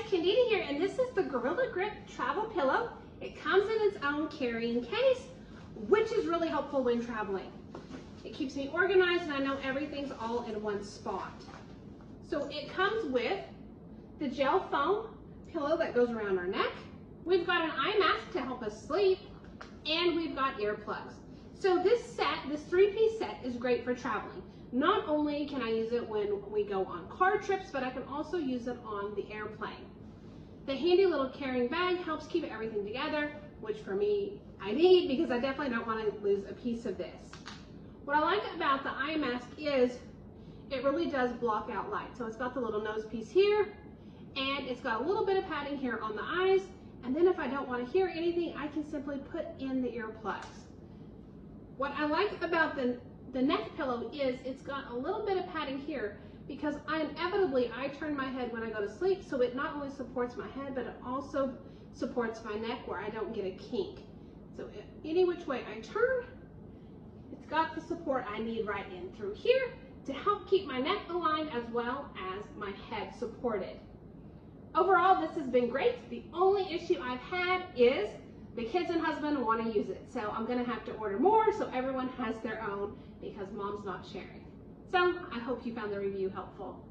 Candida here, and this is the Gorilla Grip Travel Pillow. It comes in its own carrying case, which is really helpful when traveling. It keeps me organized and I know everything's all in one spot. So it comes with the gel foam pillow that goes around our neck. We've got an eye mask to help us sleep, and we've got earplugs. So this three-piece set is great for traveling. Not only can I use it when we go on car trips, but I can also use it on the airplane. The handy little carrying bag helps keep everything together, which for me, I need because I definitely don't want to lose a piece of this. What I like about the eye mask is it really does block out light. So it's got the little nose piece here, and it's got a little bit of padding here on the eyes. And then if I don't want to hear anything, I can simply put in the earplugs. What I like about the neck pillow is it's got a little bit of padding here because I turn my head when I go to sleep, so it not only supports my head, but it also supports my neck where I don't get a kink. So any which way I turn, it's got the support I need right in through here to help keep my neck aligned as well as my head supported. Overall, this has been great. The only issue I've had is the kids and husband want to use it. So I'm going to have to order more so everyone has their own because mom's not sharing. So I hope you found the review helpful.